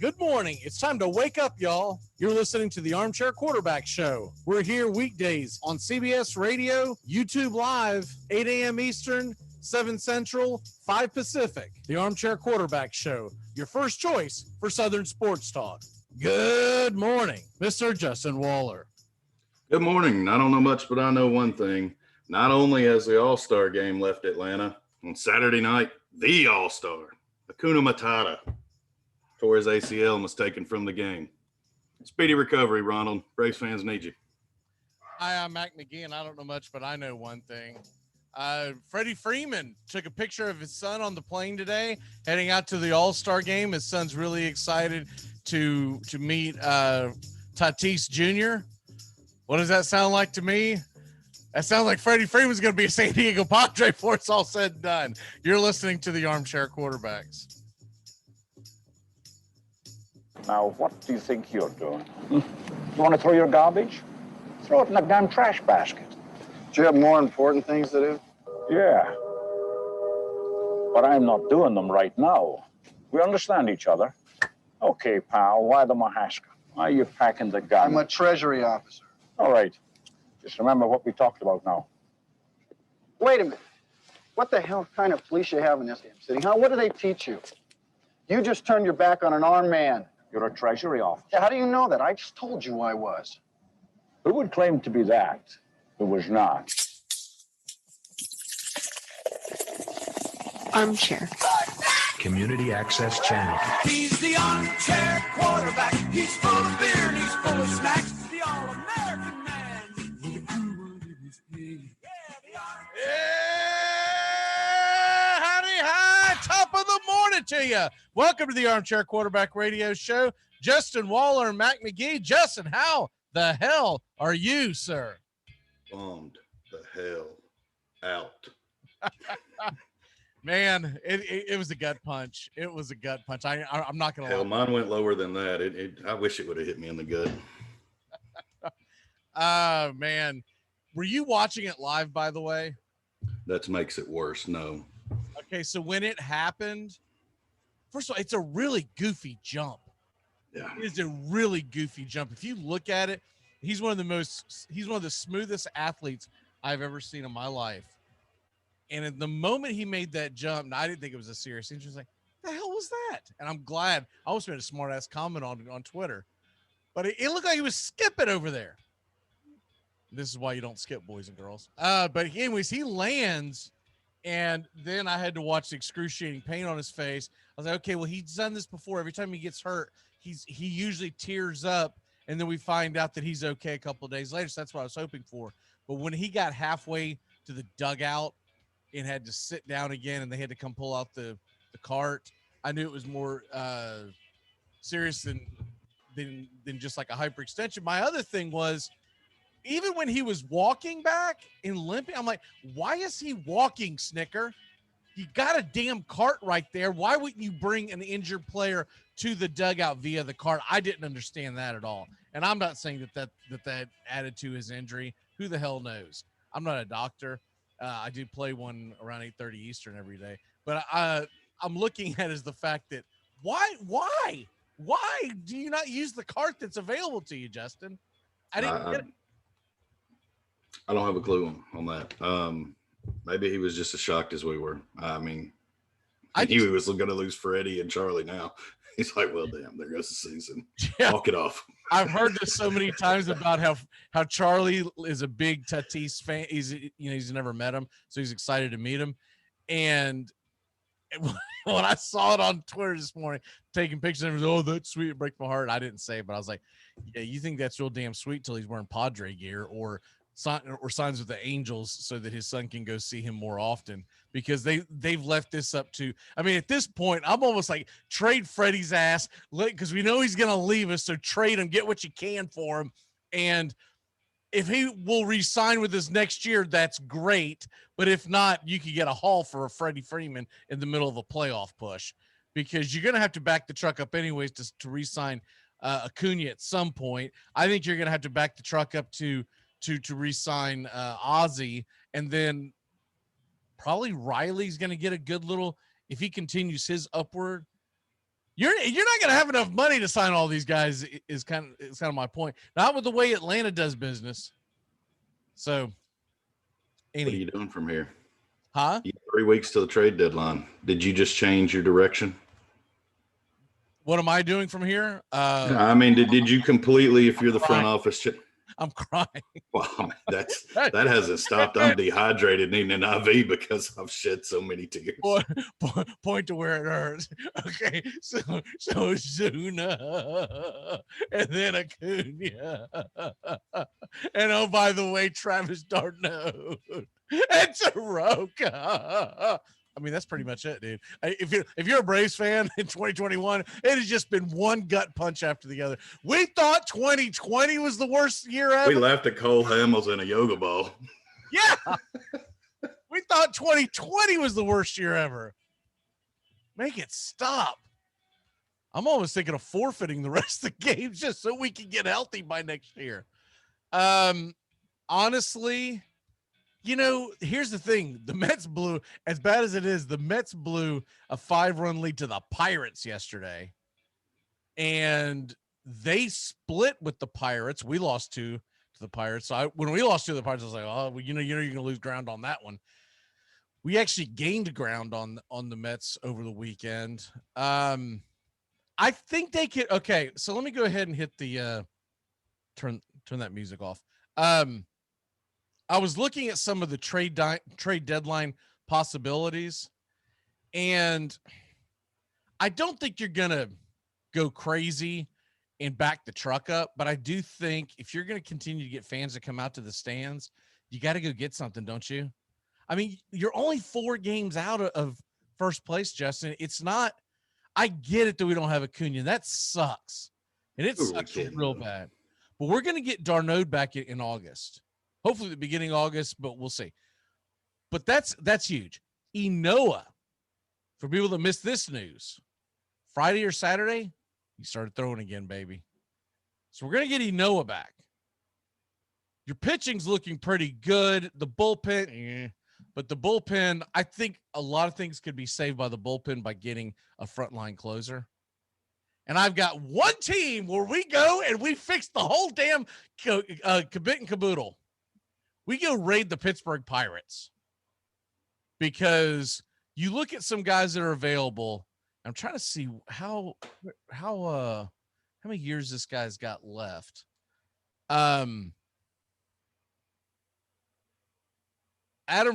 Good morning. It's time to wake up, y'all. You're listening to the Armchair Quarterback Show. We're here weekdays on CBS Radio, YouTube Live, 8 a.m. Eastern, 7 Central, 5 Pacific. The Armchair Quarterback Show, your first choice for Southern sports talk. Good morning, Mr. Justin Waller. Good morning. I don't know much, but I know one thing. Not only has the All-Star game left Atlanta, on Saturday night, the All-Star, ACUNA Matata, tore his ACL and was taken from the game. Speedy recovery, Ronald. Braves fans need you. Hi, I'm Mac McGee, and I don't know much, but I know one thing. Freddie Freeman took a picture of his son on the plane today, heading out to the All-Star game. His son's really excited to meet Tatis Jr. What does that sound like to me? That sounds like Freddie Freeman's going to be a San Diego Padre before it's all said and done. You're listening to the Armchair Quarterbacks. Now, what do you think you're doing? You want to throw your garbage? Throw it in the damn trash basket. Do you have more important things to do? Yeah. But I'm not doing them right now. We understand each other. Okay, pal, why the Mahaska? Why are you packing the gun? I'm a Treasury officer. All right. Just remember what we talked about now. Wait a minute. What the hell kind of police you have in this damn city, huh? What do they teach you? You just turned your back on an armed man. You're a Treasury officer. Yeah, how do you know that? I just told you I was. Who would claim to be that who was not? Armchair. Community Access Channel. He's the armchair quarterback. He's full of beer and he's full of snacks. The all-American man. Yeah, howdy, hi, top of the morning to you. Welcome to the Armchair Quarterback Radio Show. Justin Waller and Mac McGee. Justin, how the hell are you, sir? Bummed the hell out. Man, it was a gut punch. It was a gut punch. I'm not going to lie. Hell, mine went lower than that. I wish it would have hit me in the gut. Man. Were you watching it live, by the way? That makes it worse. No. Okay, so when it happened, first of all, it's a really goofy jump. Yeah. It is a really goofy jump. If you look at it, he's one of the smoothest athletes I've ever seen in my life. And at the moment he made that jump, and I didn't think it was a serious injury. I was like, the hell was that? And I'm glad. I almost made a smart ass comment on Twitter. But it looked like he was skipping over there. This is why you don't skip, boys and girls. But anyways, he lands, and then I had to watch the excruciating pain on his face. I was like, okay, well, he's done this before. Every time he gets hurt, he usually tears up, and then we find out that he's okay a couple of days later. So that's what I was hoping for. But when he got halfway to the dugout and had to sit down again, and they had to come pull out the cart, I knew it was more serious than just like a hyperextension. My other thing was, even when he was walking back and limping, I'm like, why is he walking, Snicker? You got a damn cart right there. Why wouldn't you bring an injured player to the dugout via the cart? I didn't understand that at all. And I'm not saying that added to his injury. Who the hell knows? I'm not a doctor. I do play one around 8:30 Eastern every day. But I'm looking at is the fact that why do you not use the cart that's available to you, Justin? I didn't get it. I don't have a clue on that. Maybe he was just as shocked as we were. I mean, I knew he was going to lose Freddie and Charlie now. He's like, well, damn, there goes the season. Yeah. Walk it off. I've heard this so many times about how Charlie is a big Tatis fan. He's never met him, so he's excited to meet him. And when I saw it on Twitter this morning, taking pictures of him, oh, that's sweet, it breaks my heart. I didn't say it, but I was like, yeah, you think that's real damn sweet till he's wearing Padre gear or signs with the Angels so that his son can go see him more often, because they've left this up to, I mean, at this point, I'm almost like, trade Freddie's ass, because we know he's going to leave us, so trade him, get what you can for him. And if he will re-sign with us next year, that's great. But if not, you could get a haul for a Freddie Freeman in the middle of a playoff push, because you're going to have to back the truck up anyways to re-sign Acuna at some point. I think you're going to have to back the truck up to re-sign Ozzy, and then probably Riley's going to get a good little, if he continues his upward You're not going to have enough money to sign all these guys. Is kind of my point. Not with the way Atlanta does business. So, What are you doing from here? Huh? You 3 weeks to the trade deadline. Did you just change your direction? What am I doing from here? I mean, did you completely, if you're the front office, I'm crying. well, that hasn't stopped. I'm dehydrated, needing an IV because I've shed so many tears. Point to where it hurts. Okay, so Zuna, and then Acuna, and oh, by the way, Travis Darno and Soroka. I mean, that's pretty much it, dude. If you're a Braves fan in 2021, it has just been one gut punch after the other. We thought 2020 was the worst year ever. We laughed at Cole Hamels in a yoga ball. Yeah. We thought 2020 was the worst year ever. Make it stop. I'm almost thinking of forfeiting the rest of the games just so we can get healthy by next year. Honestly, you know, here's the thing. The Mets blew, as bad as it is, the Mets blew a 5-run lead to the Pirates yesterday. And they split with the Pirates. We lost 2 to the Pirates. So when we lost 2 to the Pirates, I was like, oh, well, you know, you're going to lose ground on that one. We actually gained ground on the Mets over the weekend. I think they could. Okay, so let me go ahead and hit the turn that music off. I was looking at some of the trade deadline possibilities, and I don't think you're going to go crazy and back the truck up, but I do think if you're going to continue to get fans to come out to the stands, you got to go get something, don't you? I mean, you're only 4 games out of first place, Justin. It's not, I get it that we don't have Acuna. That sucks. And it sucks real bad. But we're going to get Darno back in August. Hopefully the beginning of August, but we'll see. But that's huge. Enoa, for people that missed this news, Friday or Saturday, he started throwing again, baby. So we're going to get Enoa back. Your pitching's looking pretty good. The bullpen, but the bullpen, I think a lot of things could be saved by the bullpen by getting a frontline closer. And I've got one team where we go and we fix the whole damn kabit and caboodle. We go raid the Pittsburgh Pirates because you look at some guys that are available. I'm trying to see how many years this guy's got left. Adam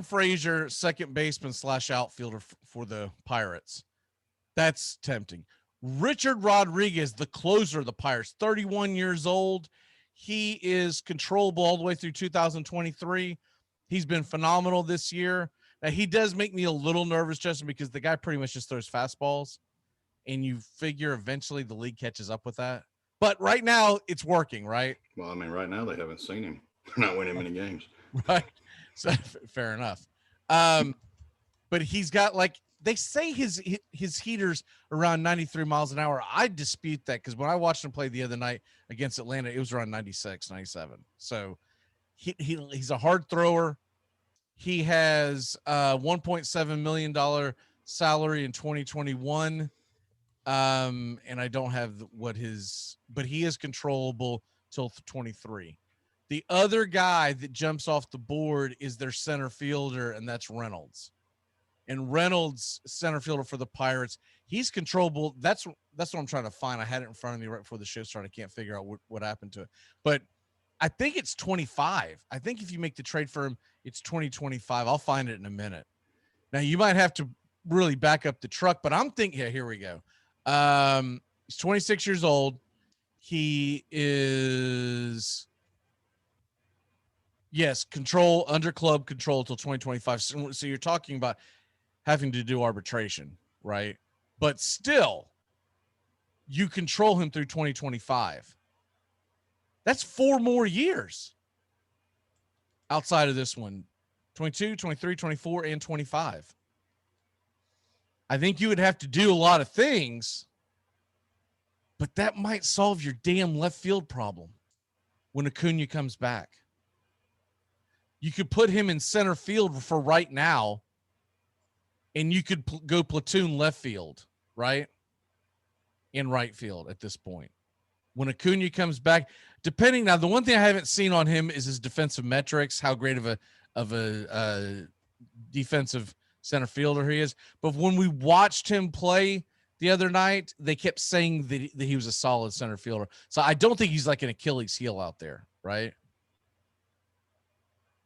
Frazier, second baseman / outfielder for the Pirates. That's tempting. Richard Rodriguez, the closer of the Pirates, 31 years old. He is controllable all the way through 2023. He's been phenomenal this year. Now, he does make me a little nervous, Justin, because the guy pretty much just throws fastballs, and you figure eventually the league catches up with that. But right now, it's working, right? Well, I mean, right now they haven't seen him. They're not winning many games. Right. So fair enough. But he's got, like, they say his heater's around 93 miles an hour. I dispute that because when I watched him play the other night against Atlanta, it was around 96, 97. So he's a hard thrower. He has $1.7 million salary in 2021. And I don't have but he is controllable till 23. The other guy that jumps off the board is their center fielder, and that's Reynolds. And Reynolds, center fielder for the Pirates, he's controllable. That's what I'm trying to find. I had it in front of me right before the show started. I can't figure out what happened to it. But I think it's 25. I think if you make the trade for him, it's 2025. I'll find it in a minute. Now, you might have to really back up the truck, but I'm thinking, yeah, here we go. He's 26 years old. He is, yes, under club control until 2025. So you're talking about having to do arbitration, right? But still, you control him through 2025. That's 4 more years outside of this one. 22, 23, 24, and 25. I think you would have to do a lot of things, but that might solve your damn left field problem when Acuna comes back. You could put him in center field for right now, and you could go platoon left field, right? in right field at this point. When Acuna comes back, depending now, the one thing I haven't seen on him is his defensive metrics, how great of a defensive center fielder he is. But when we watched him play the other night, they kept saying that he was a solid center fielder. So I don't think he's like an Achilles heel out there, right?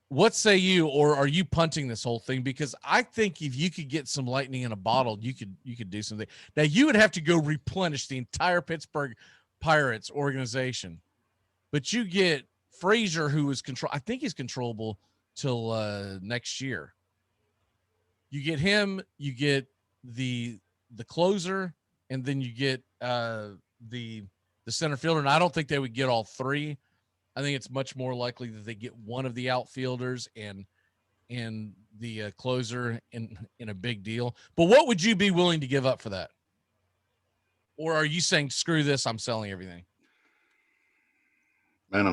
What say you, or are you punting this whole thing? Because I think if you could get some lightning in a bottle, you could do something. Now you would have to go replenish the entire Pittsburgh Pirates organization, but you get Frazier, who is I think he's controllable till next year. You get him, you get the closer, and then you get the center fielder. And I don't think they would get all three. I think it's much more likely that they get one of the outfielders and the closer in a big deal. But what would you be willing to give up for that? Or are you saying, screw this, I'm selling everything? Man, I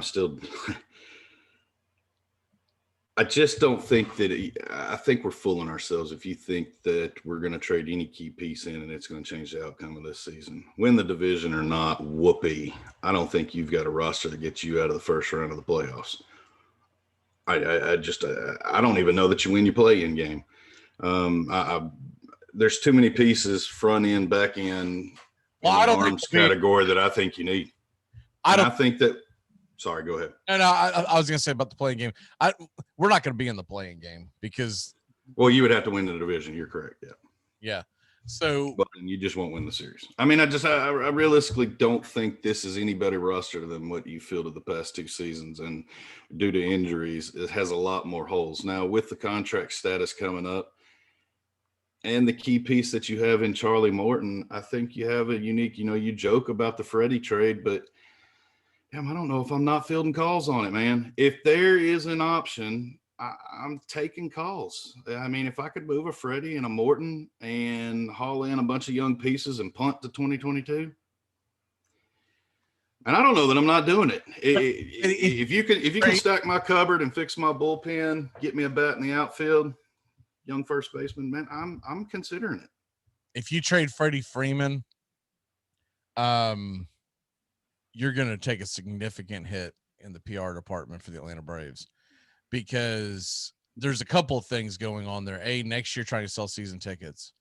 just don't think that I think we're fooling ourselves if you think that we're going to trade any key piece in and it's going to change the outcome of this season. Win the division or not, whoopee. I don't think you've got a roster that gets you out of the first round of the playoffs. I don't even know that you win your play-in game. There's too many pieces, front end, back end, I don't arms category that I think you need. I think that. Sorry, go ahead. No, I was going to say about the playing game. We're not going to be in the playing game because. Well, you would have to win the division. You're correct. Yeah. Yeah. So. But you just won't win the series. I mean, I realistically don't think this is any better roster than what you fielded the past two seasons. And due to injuries, it has a lot more holes. Now, with the contract status coming up and the key piece that you have in Charlie Morton, I think you have a unique, you joke about the Freddie trade, but damn, I don't know if I'm not fielding calls on it, man. If there is an option, I'm taking calls. I mean, if I could move a Freddie and a Morton and haul in a bunch of young pieces and punt to 2022, and I don't know that I'm not doing it. If you can stack my cupboard and fix my bullpen, get me a bat in the outfield, young first baseman, man, I'm considering it. If you trade Freddie Freeman, you're going to take a significant hit in the PR department for the Atlanta Braves because there's a couple of things going on there. Next year trying to sell season tickets.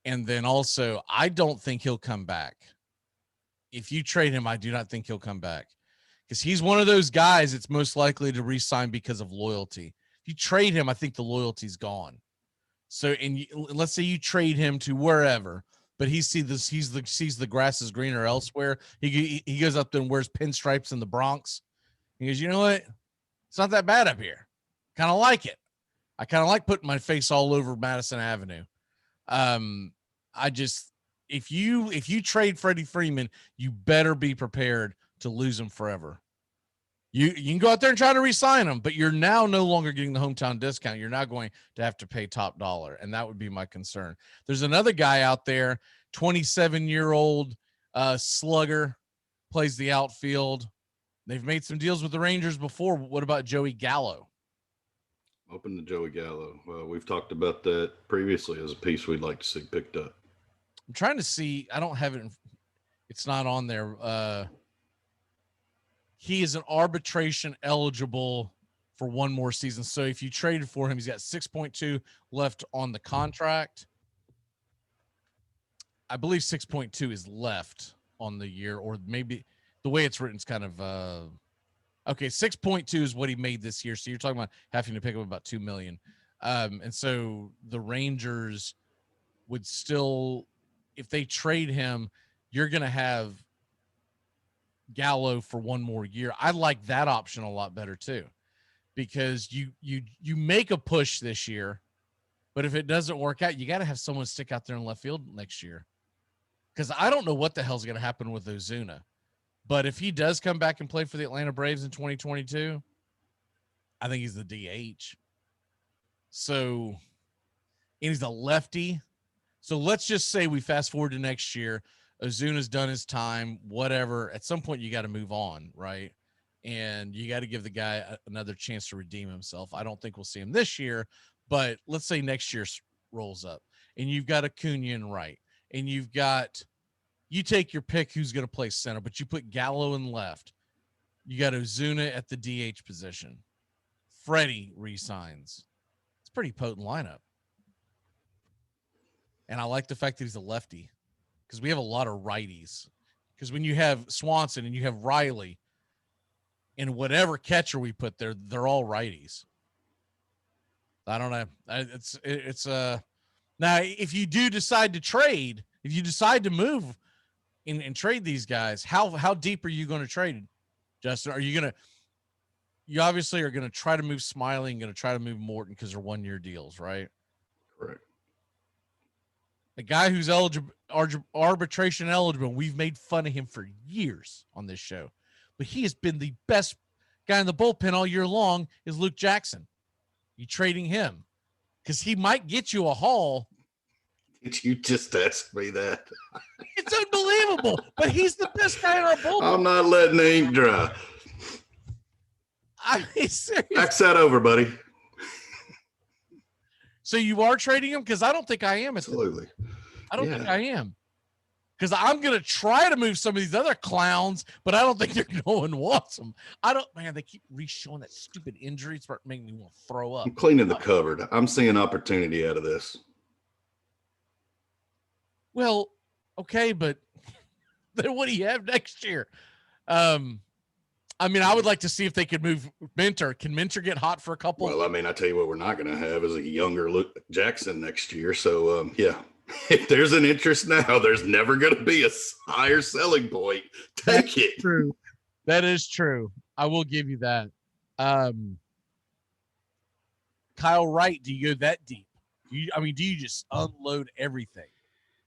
And then also, I don't think he'll come back. If you trade him, I do not think he'll come back because he's one of those guys that's most likely to re-sign because of loyalty. If you trade him, I think the loyalty's gone. So, let's say you trade him to wherever, but he sees the grass is greener elsewhere. He goes up there and wears pinstripes in the Bronx. He goes, you know what? It's not that bad up here. Kind of like it. I kind of like putting my face all over Madison Avenue. If you trade Freddie Freeman, you better be prepared to lose him forever. You can go out there and try to re-sign him, but you're now no longer getting the hometown discount. You're now going to have to pay top dollar, and that would be my concern. There's another guy out there, 27-year-old slugger, plays the outfield. They've made some deals with the Rangers before. What about Joey Gallo? Open to Joey Gallo. Well, we've talked about that previously as a piece we'd like to see picked up. I'm trying to see. I don't have it. It's not on there. He is an arbitration eligible for one more season. So if you traded for him, he's got 6.2 left on the contract. I believe 6.2 is left on the year, or maybe the way it's written is kind of okay. 6.2 is what he made this year. So you're talking about having to pick up about $2 million. And so the Rangers would still, if they trade him, you're going to have Gallo for one more year. I like that option a lot better too, because you make a push this year, but if it doesn't work out, you got to have someone stick out there in left field next year. Because I don't know what the hell's going to happen with Ozuna, but if he does come back and play for the Atlanta Braves in 2022, I think he's the DH. So, and he's a lefty. So let's just say we fast forward to next year. Ozuna's done his time, whatever. At some point, you got to move on, right? And you got to give the guy another chance to redeem himself. I don't think we'll see him this year, but let's say next year rolls up, and you've got Acuna and Wright, and you've got you take your pick who's going to play center, but you put Gallo in left. You got Ozuna at the DH position. Freddie resigns. It's a pretty potent lineup. And I like the fact that he's a lefty because we have a lot of righties. Because when you have Swanson and you have Riley and whatever catcher we put there, they're all righties. I don't know. It's now if you do decide to trade, if you decide to move and trade these guys, how deep are you going to trade, Justin? Are you going to, you obviously are going to try to move Smiley and going to try to move Morton because they're 1-year deals, right? Correct. A guy who's arbitration eligible, we've made fun of him for years on this show, but he has been the best guy in the bullpen all year long is Luke Jackson. You trading him because he might get you a haul. Did you just ask me that? It's unbelievable, but he's the best guy in our bullpen. I'm not letting the ink dry. I mean, seriously. Fax that over, buddy. So you are trading him? Because I don't think I am. Absolutely. I don't think I am. Because I'm going to try to move some of these other clowns, but I don't think no one wants them. Man, they keep re-showing that stupid injury. It's making me want to throw up. I'm cleaning the cupboard. I'm seeing opportunity out of this. Well, okay, but then what do you have next year? I mean, I would like to see if they could move Minter. Can Minter get hot for a couple? Well, I mean, I tell you what, we're not going to have is a younger Luke Jackson next year. So, yeah, if there's an interest now, there's never going to be a higher selling point. Take it. True. That is true. I will give you that. Kyle Wright, do you go that deep? Do you just unload everything?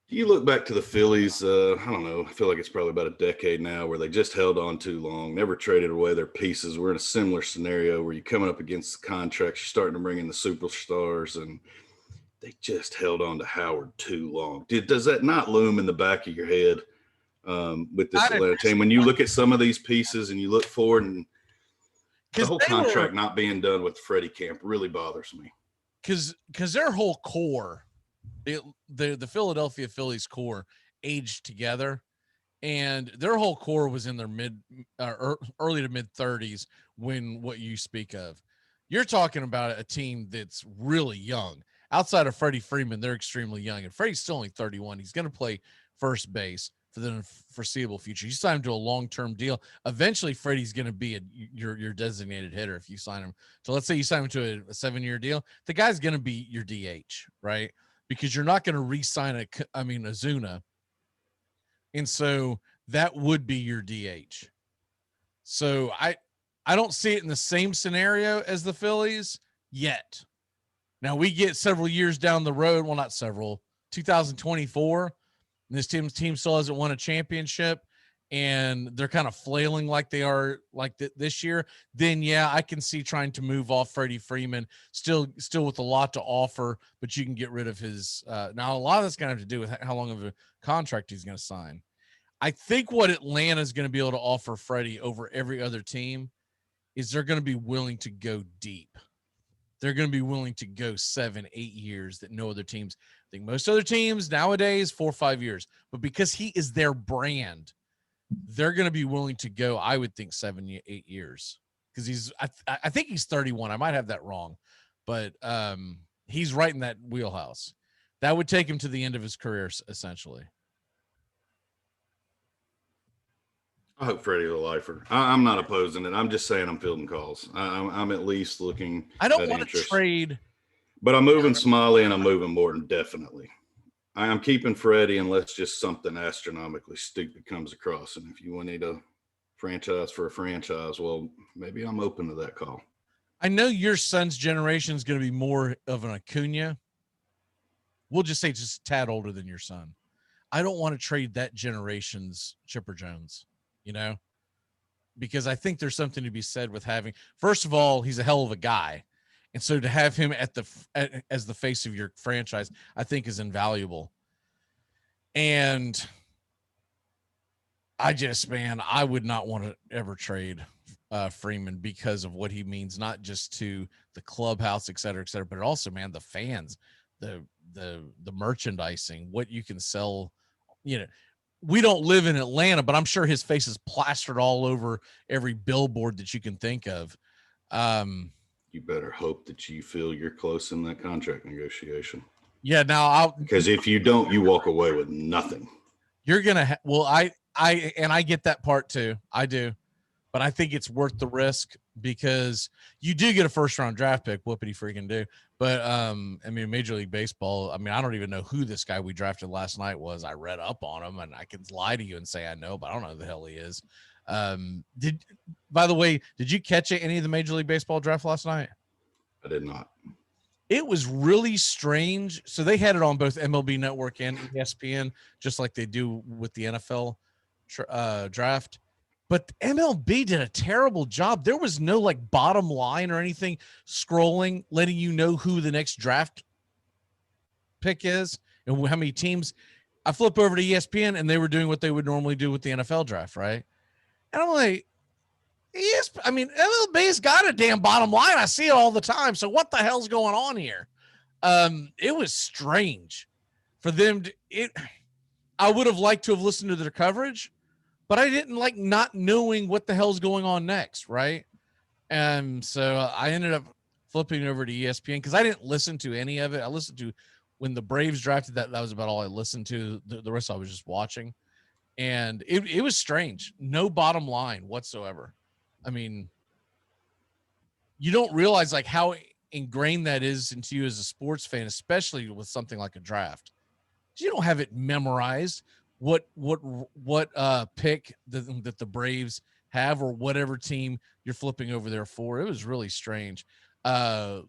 You look back to the Phillies, I don't know, I feel like it's probably about a decade now where they just held on too long, never traded away their pieces. We're in a similar scenario where you're coming up against the contracts, you're starting to bring in the superstars, and they just held on to Howard too long. Does that not loom in the back of your head with this Atlanta team? When you look at some of these pieces and you look forward, and the whole contract not being done with Freddie camp really bothers me. Because their whole core, the Philadelphia Phillies core aged together, and their whole core was in their early to mid 30s when what you speak of. You're talking about a team that's really young. Outside of Freddie Freeman, they're extremely young, and Freddie's still only 31. He's going to play first base for the foreseeable future. You sign him to a long-term deal. Eventually, Freddie's going to be your designated hitter if you sign him. So let's say you sign him to a 7-year deal. The guy's going to be your DH, right? Because you're not going to re-sign Ozuna. And so that would be your DH. So I don't see it in the same scenario as the Phillies yet. Now we get several years down the road. Well, not several, 2024. And this team still hasn't won a championship, and they're kind of flailing like they are this year. Then yeah, I can see trying to move off Freddie Freeman, still with a lot to offer, but you can get rid of his. Now a lot of that's going to have to do with how long of a contract he's going to sign. I think what Atlanta is going to be able to offer Freddie over every other team is they're going to be willing to go deep. They're going to be willing to go 7-8 years that no other teams. I think most other teams nowadays 4 or 5 years, but because he is their brand, they're going to be willing to go, I would think 7-8 years, because I think he's 31. I might have that wrong, but he's right in that wheelhouse. That would take him to the end of his career, essentially. I hope Freddie's a lifer. I'm not opposing it. I'm just saying I'm fielding calls. I'm at least looking. I don't want to trade. But I'm moving Smiley and I'm moving Morton, definitely. I'm keeping Freddie unless just something astronomically stupid comes across. And if you need a franchise for a franchise, well, maybe I'm open to that call. I know your son's generation is going to be more of an Acuna. We'll just say just a tad older than your son. I don't want to trade that generation's Chipper Jones, because I think there's something to be said with having, first of all, he's a hell of a guy. And so to have him as the face of your franchise, I think is invaluable. And I would not want to ever trade Freeman because of what he means, not just to the clubhouse, et cetera, but also, man, the fans, the merchandising, what you can sell, we don't live in Atlanta, but I'm sure his face is plastered all over every billboard that you can think of. You better hope that you feel you're close in that contract negotiation. Yeah. Now, because if you don't, you walk away with nothing. You're gonna. Well, I get that part too. I do, but I think it's worth the risk because you do get a first round draft pick. Whoopity freaking do. But I mean, Major League Baseball. I mean, I don't even know who this guy we drafted last night was. I read up on him, and I can lie to you and say I know, but I don't know who the hell he is. By the way, did you catch any of the Major League Baseball draft last night? I did not. It was really strange. So they had it on both MLB Network and ESPN, just like they do with the NFL draft. But MLB did a terrible job. There was no like bottom line or anything scrolling, letting you know who the next draft pick is and how many teams. I flip over to ESPN and they were doing what they would normally do with the NFL draft, right? And I'm like, yes, I mean, MLB's got a damn bottom line. I see it all the time. So what the hell's going on here? It was strange for them to I would have liked to have listened to their coverage, but I didn't like not knowing what the hell's going on next, right? And so I ended up flipping over to ESPN because I didn't listen to any of it. I listened to when the Braves drafted that was about all I listened to. The rest I was just watching. And it was strange. No bottom line whatsoever. I mean, you don't realize like how ingrained that is into you as a sports fan, especially with something like a draft. You don't have it memorized what pick that the Braves have or whatever team you're flipping over there for. It was really strange. Your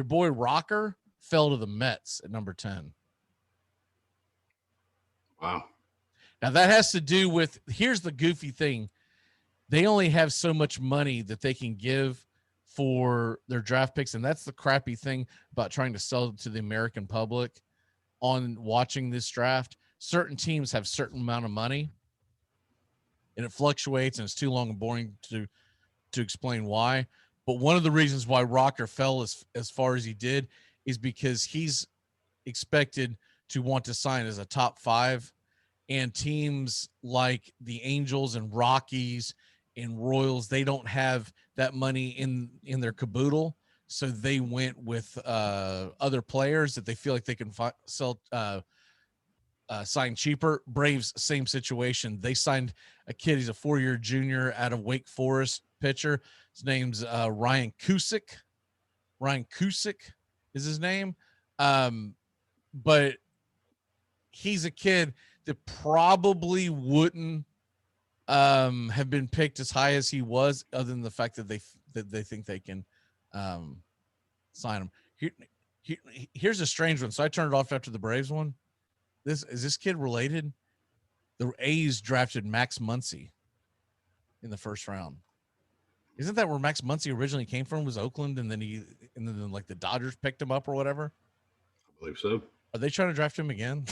boy Rocker fell to the Mets at number 10. Wow. Now that has to do with, here's the goofy thing. They only have so much money that they can give for their draft picks. And that's the crappy thing about trying to sell to the American public on watching this draft. Certain teams have certain amount of money and it fluctuates and it's too long and boring to explain why. But one of the reasons why Rocker fell as far as he did is because he's expected to want to sign as a top 5, and teams like the Angels and Rockies and Royals, they don't have that money in their caboodle. So they went with other players that they feel like they can sign cheaper. Braves, same situation. They signed a kid. He's a 4-year junior out of Wake Forest pitcher. His name's Ryan Cusick. Ryan Cusick is his name. But he's a kid that probably wouldn't have been picked as high as he was, other than the fact that they think they can sign him. Here's a strange one. So I turned it off after the Braves one. Is this kid related? The A's drafted Max Muncy in the first round. Isn't that where Max Muncy originally came from? Was Oakland, and then like the Dodgers picked him up or whatever? I believe so. Are they trying to draft him again?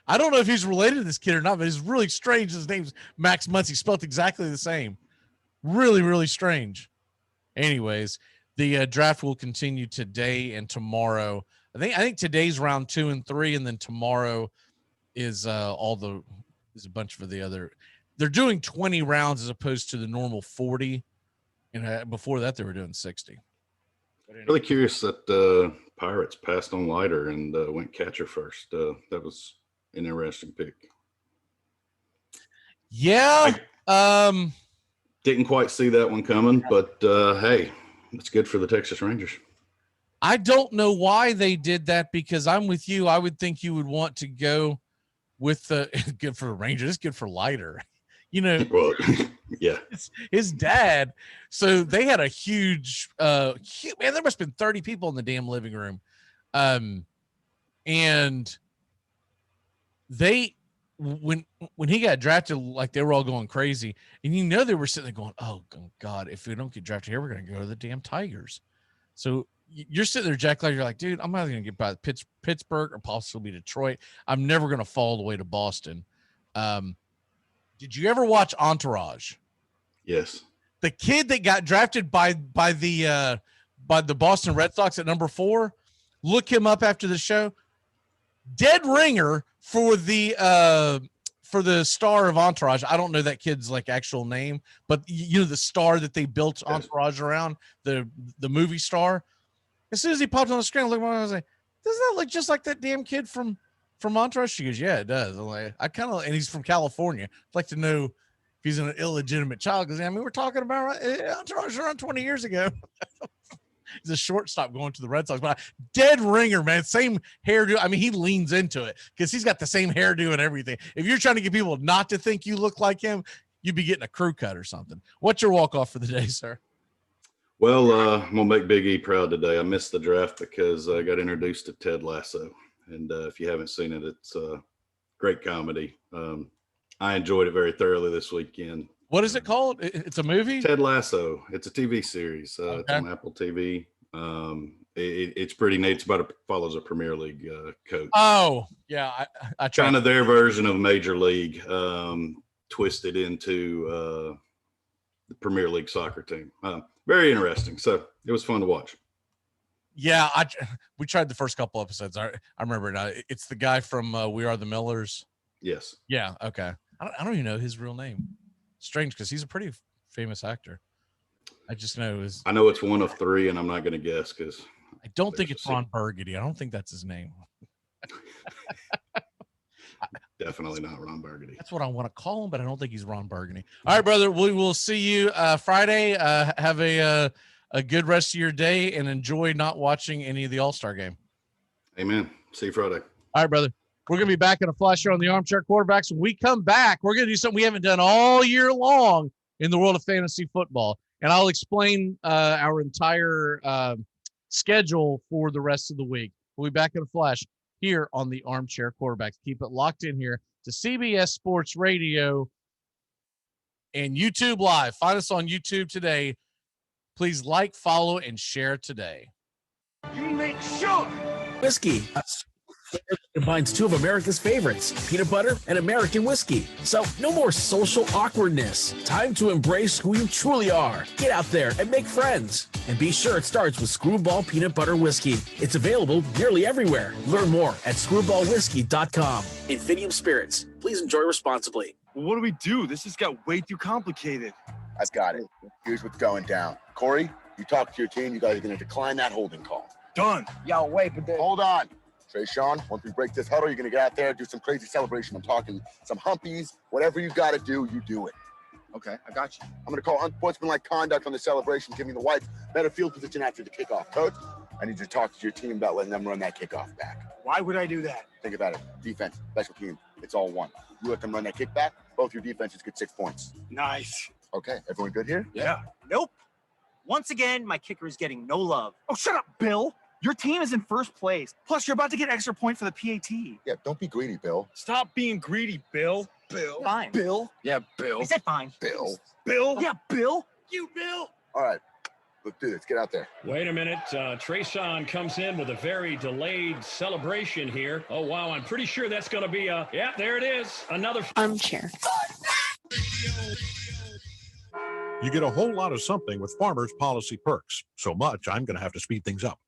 I don't know if he's related to this kid or not, but it's really strange. His name's Max Muncy, spelled exactly the same. Really, really strange. Anyways, the draft will continue today and tomorrow. I think today's round 2 and 3, and then tomorrow is a bunch of the other. They're doing 20 rounds as opposed to the normal 40, and before that they were doing 60. Really curious that Pirates passed on Leiter and went catcher first. That was an interesting pick. Yeah. Didn't quite see that one coming, but hey, it's good for the Texas Rangers. I don't know why they did that, because I'm with you. I would think you would want to go with the good for the Rangers. It's good for Leiter. You know, well, yeah, his dad. So they had a huge, man, there must have been 30 people in the damn living room. And they, when he got drafted, like they were all going crazy, and you know, they were sitting there going, oh God, if we don't get drafted here, we're going to go to the damn Tigers. So you're sitting there, Jack Leiter, you're like, dude, I'm not going to get by Pittsburgh or possibly Detroit. I'm never going to fall all the way to Boston. Did you ever watch Entourage? Yes. The kid that got drafted by the Boston Red Sox at number 4, look him up after the show. Dead ringer for the star of Entourage. I don't know that kid's like actual name, but you know the star that they built Entourage around, the movie star. As soon as he popped on the screen, I looked at him, I was like, doesn't that look just like that damn kid from Entourage? She goes, yeah, it does. I'm like, and he's from California. I'd like to know if he's an illegitimate child, because I mean, we're talking about Entourage around 20 years ago. He's a shortstop going to the Red Sox, but dead ringer, man. Same hairdo. I mean, he leans into it because he's got the same hairdo and everything. If you're trying to get people not to think you look like him, you'd be getting a crew cut or something. What's your walk off for the day, sir? Well, I'm gonna make Big E proud today. I missed the draft because I got introduced to Ted Lasso, and if you haven't seen it, it's a great comedy. I enjoyed it very thoroughly this weekend. What is it called? It's a movie? Ted Lasso. It's a TV series. Okay. It's on Apple TV. It's pretty neat. It's follows a Premier League coach. Oh, yeah. I tried. Kind of their version of Major League, twisted into the Premier League soccer team. Very interesting. So it was fun to watch. Yeah, we tried the first couple episodes. I remember now. It's the guy from We Are the Millers. Yes. Yeah. Okay. I don't even know his real name. Strange, because he's a pretty famous actor. I just know I know it's one of three, and I'm not going to guess because I don't think it's Ron Burgundy. I don't think that's his name. Definitely not Ron Burgundy. That's what I want to call him, but I don't think he's Ron Burgundy. All right, brother. We will see you Friday. Have a good rest of your day and enjoy not watching any of the All-Star game. Amen. See you Friday. All right, brother. We're going to be back in a flash here on the Armchair Quarterbacks. When we come back, we're going to do something we haven't done all year long in the world of fantasy football. And I'll explain our entire schedule for the rest of the week. We'll be back in a flash here on the Armchair Quarterbacks. Keep it locked in here to CBS Sports Radio and YouTube Live. Find us on YouTube today. Please like, follow, and share today. You make sure. Whiskey combines two of America's favorites, peanut butter and American whiskey. So no more social awkwardness. Time to embrace who you truly are. Get out there and make friends. And be sure it starts with Screwball Peanut Butter Whiskey. It's available nearly everywhere. Learn more at screwballwhiskey.com. Infinium Spirits. Please enjoy responsibly. What do we do? This has got way too complicated. I've got it. Here's what's going down. Corey, you talk to your team. You guys are going to decline that holding call. Done. Yo, wait, but Hold on. Trey Sean, once we break this huddle, you're going to get out there, do some crazy celebration. I'm talking some humpies. Whatever you got to do, you do it. Okay, I got you. I'm going to call unsportsmanlike conduct on the celebration, giving the Whites better field position after the kickoff. Coach, I need you to talk to your team about letting them run that kickoff back. Why would I do that? Think about it. Defense, special team, it's all one. You let them run that kickback, both your defenses get 6 points. Nice. Okay, everyone good here? Yeah. Nope. Once again, my kicker is getting no love. Oh, shut up, Bill. Your team is in first place. Plus, you're about to get extra point for the PAT. Yeah, don't be greedy, Bill. Stop being greedy, Bill. Bill. Fine. Bill. Yeah, Bill. I said fine. Bill. Bill. Yeah, Bill. You, Bill. All right, let's do this. Get out there. Wait a minute. Trayshawn comes in with a very delayed celebration here. Oh, wow. I'm pretty sure that's going to be yeah, there it is. Another armchair. You get a whole lot of something with Farmers Policy Perks. So much, I'm going to have to speed things up.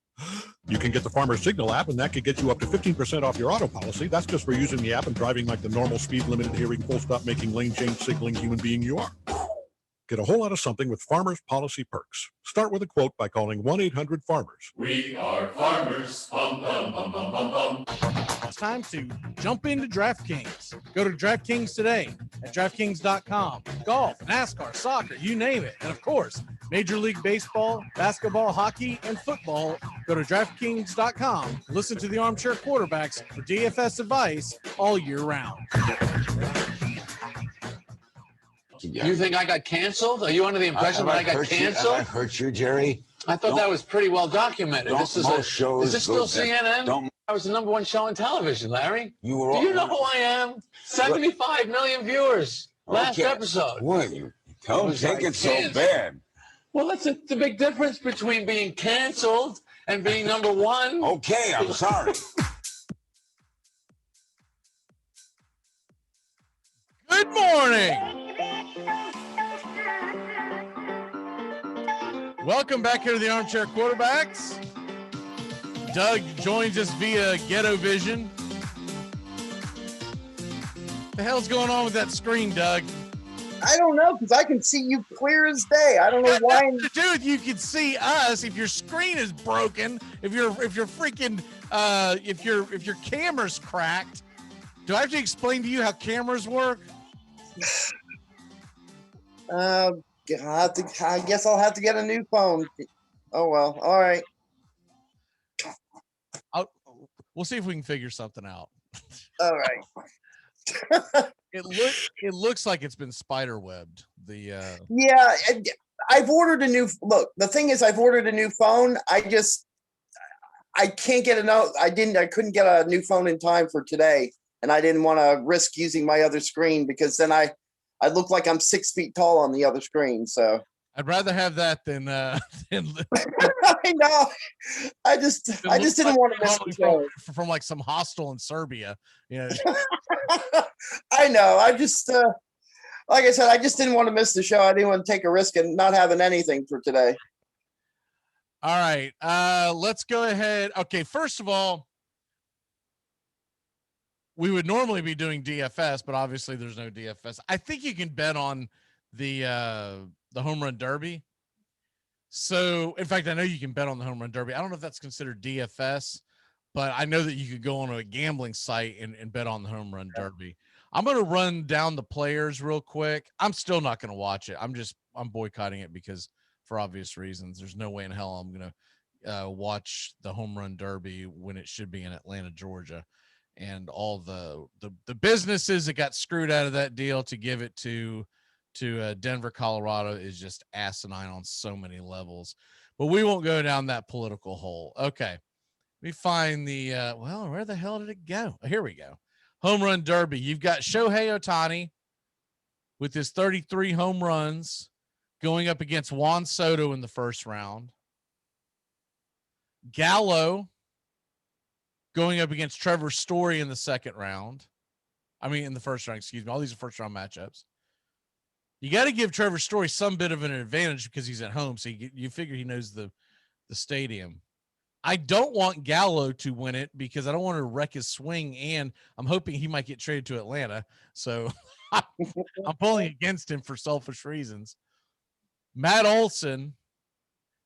You can get the Farmers Signal app, and that could get you up to 15% off your auto policy. That's just for using the app and driving like the normal speed limited hearing, full stop making lane change signaling human being you are. Get a whole lot of something with Farmers Policy Perks. Start with a quote by calling 1-800-FARMERS. We are farmers. Bum, bum, bum, bum, bum, bum. It's time to jump into DraftKings. Go to DraftKings today at DraftKings.com. Golf, NASCAR, soccer, you name it. And of course, Major League Baseball, basketball, hockey, and football. Go to DraftKings.com. Listen to the Armchair Quarterbacks for DFS advice all year round. You think I got canceled? Are you under the impression that I got canceled? I hurt you, Jerry. I thought that was pretty well documented. This is shows. Is this still CNN? I was the #1 show on television, Larry. You were. Do you know who I am? 75 million viewers. Last episode. What? You don't take it so bad. Well, that's the big difference between being canceled and being #1. Okay, I'm sorry. Good morning. Welcome back here to the Armchair Quarterbacks. Doug joins us via Ghetto Vision. The hell's going on with that screen, Doug? I don't know, because I can see you clear as day. I don't know why. Dude, you can see us. If your screen is broken, if your freaking if your camera's cracked, do I have to explain to you how cameras work? I guess I'll have to get a new phone. Oh well, all right. We'll see if we can figure something out. All right. It looks like it's been spider webbed. Yeah, I've ordered a new look. The thing is, I've ordered a new phone. I can't get I couldn't get a new phone in time for today, and I didn't want to risk using my other screen because then I look like I'm 6 feet tall on the other screen. So I'd rather have that than I know. I just didn't want to miss the show. From like some hostel in Serbia. Yeah. I know. I just like I said, I just didn't want to miss the show. I didn't want to take a risk and not having anything for today. All right. Let's go ahead. Okay, first of all, we would normally be doing DFS, but obviously there's no DFS. I think you can bet on the home run derby. So, in fact, I know you can bet on the home run derby. I don't know if that's considered DFS, but I know that you could go on a gambling site and bet on the home run derby. I'm going to run down the players real quick. I'm still not going to watch it. I'm boycotting it because for obvious reasons, there's no way in hell I'm going to watch the home run derby when it should be in Atlanta, Georgia. And all the businesses that got screwed out of that deal to give it to Denver, Colorado is just asinine on so many levels. But we won't go down that political hole. Okay. Let me find the where the hell did it go? Here we go. Home run derby. You've got Shohei Ohtani with his 33 home runs going up against Juan Soto in the first round. Gallo going up against Trevor Story in the second round. In the first round, excuse me. All these are first round matchups. You got to give Trevor Story some bit of an advantage because he's at home. So you figure he knows the stadium. I don't want Gallo to win it because I don't want to wreck his swing, and I'm hoping he might get traded to Atlanta. So I'm pulling against him for selfish reasons. Matt Olson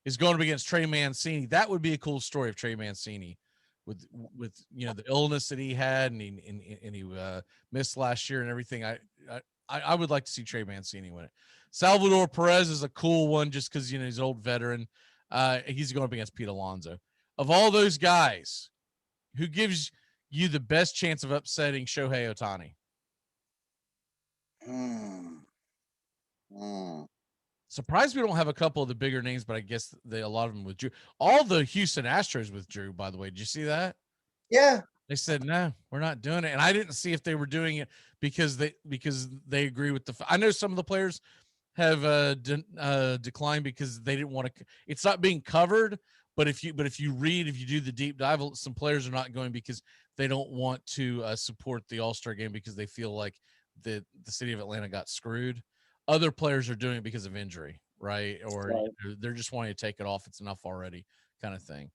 is going up against Trey Mancini. That would be a cool story of Trey Mancini with the illness that he had and he missed last year and everything. I would like to see Trey Mancini win it. Salvador Perez is a cool one just because he's an old veteran. He's going up against Pete Alonso. Of all those guys, who gives you the best chance of upsetting Shohei Ohtani? Surprised we don't have a couple of the bigger names, but I guess a lot of them withdrew. All the Houston Astros withdrew, by the way. Did you see that? Yeah. They said, no, we're not doing it. And I didn't see if they were doing it because they agree with I know some of the players have declined because they didn't want to. It's not being covered. But if you do the deep dive, some players are not going because they don't want to support the All-Star game because they feel like the city of Atlanta got screwed. Other players are doing it because of injury, right? Or they're just wanting to take it off. It's enough already, kind of thing.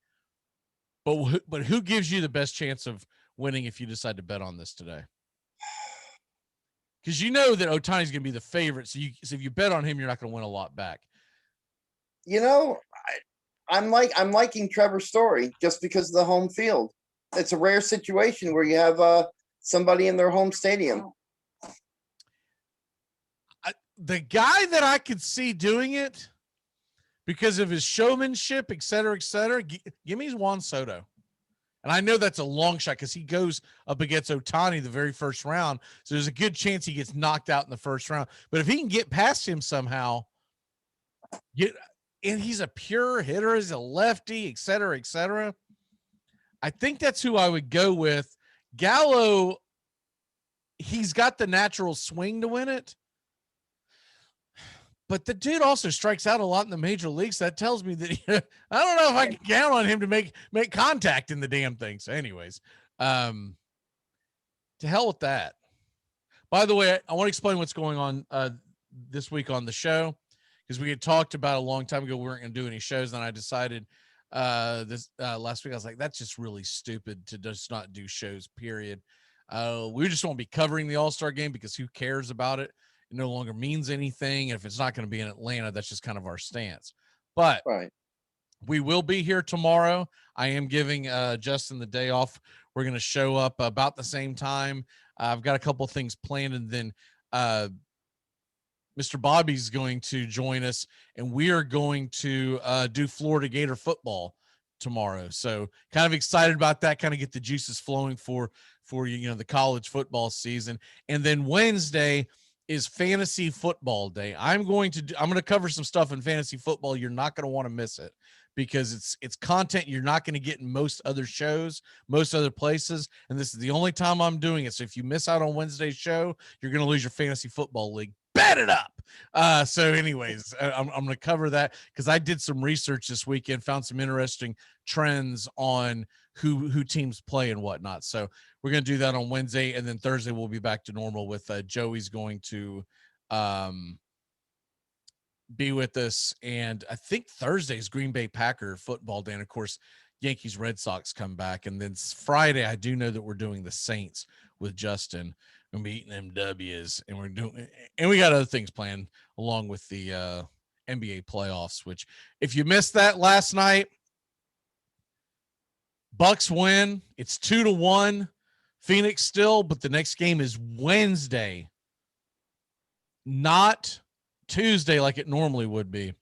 But who gives you the best chance of winning if you decide to bet on this today? Because you know that Ohtani's going to be the favorite. So if you bet on him, you're not going to win a lot back. I'm liking Trevor Story just because of the home field. It's a rare situation where you have somebody in their home stadium. The guy that I could see doing it because of his showmanship, et cetera, give me Juan Soto. And I know that's a long shot because he goes up against Ohtani the very first round. So there's a good chance he gets knocked out in the first round. But if he can get past him somehow, and he's a pure hitter, he's a lefty, et cetera, I think that's who I would go with. Gallo, he's got the natural swing to win it. But the dude also strikes out a lot in the major leagues. So that tells me that I don't know if I can count on him to make contact in the damn thing. So anyways, to hell with that. By the way, I want to explain what's going on this week on the show because we had talked about a long time ago we weren't going to do any shows. And I decided last week, I was like, that's just really stupid to just not do shows, period. We just won't be covering the All-Star game because who cares about it? It no longer means anything. And if it's not going to be in Atlanta, that's just kind of our stance. But we will be here tomorrow. I am giving Justin the day off. We're going to show up about the same time. I've got a couple of things planned, and then Mr. Bobby's going to join us, and we are going to do Florida Gator football tomorrow. So kind of excited about that, kind of get the juices flowing for the college football season. And then Wednesday is fantasy football day. I'm going to cover some stuff in fantasy football. You're not going to want to miss it because it's content you're not going to get in most other shows, most other places. And this is the only time I'm doing it. So if you miss out on Wednesday's show, you're going to lose your fantasy football league. Bet it up. So anyways, I'm going to cover that because I did some research this weekend, found some interesting trends on who teams play and whatnot. So we're going to do that on Wednesday, and then Thursday we'll be back to normal with Joey's going to be with us. And I think Thursday's Green Bay Packer football day. And of course, Yankees Red Sox come back. And then Friday, I do know that we're doing the Saints with Justin. We're gonna be eating them W's, and we got other things planned along with the NBA playoffs, which if you missed that last night, Bucks win. It's 2-1. Phoenix still, but the next game is Wednesday, not Tuesday like it normally would be.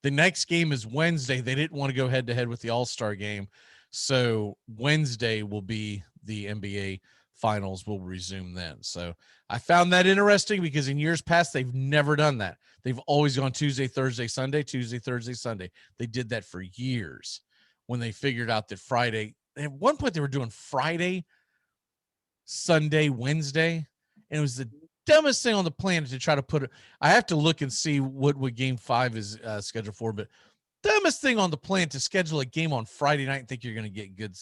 The next game is Wednesday. They didn't want to go head-to-head with the All-Star game, so Wednesday will be the NBA Finals will resume then. So I found that interesting because in years past, they've never done that. They've always gone Tuesday, Thursday, Sunday, Tuesday, Thursday, Sunday. They did that for years when they figured out that Friday, at one point they were doing Friday, Sunday, Wednesday. And it was the dumbest thing on the planet to try to put it. I have to look and see what game 5 is scheduled for, but dumbest thing on the planet to schedule a game on Friday night and think you're going to get good.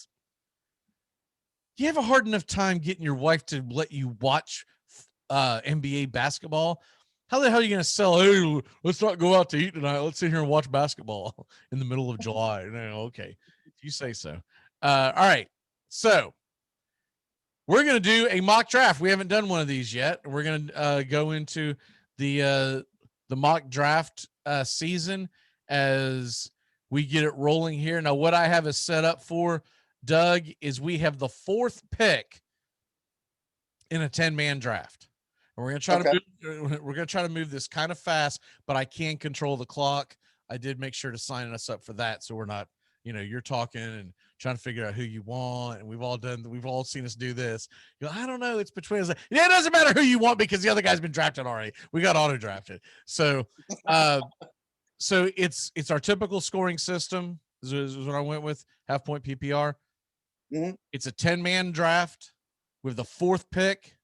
You have a hard enough time getting your wife to let you watch NBA basketball. How the hell are you going to sell? Hey, let's not go out to eat tonight. Let's sit here and watch basketball in the middle of July. No, okay, if you say so. All right, so we're going to do a mock draft. We haven't done one of these yet. We're going to go into the mock draft season as we get it rolling here. Now, what I have is set up for Doug is we have the 4th pick in a 10-man draft. And we're going to try to move this kind of fast, but I can control the clock. I did make sure to sign us up for that. So we're not, you're talking and trying to figure out who you want. And we've all seen us do this. I don't know. It's between us. Yeah, it doesn't matter who you want because the other guy's been drafted already. We got auto drafted. So, so it's our typical scoring system is what I went with, half point PPR. Mm-hmm. It's a 10-man draft with the 4th pick.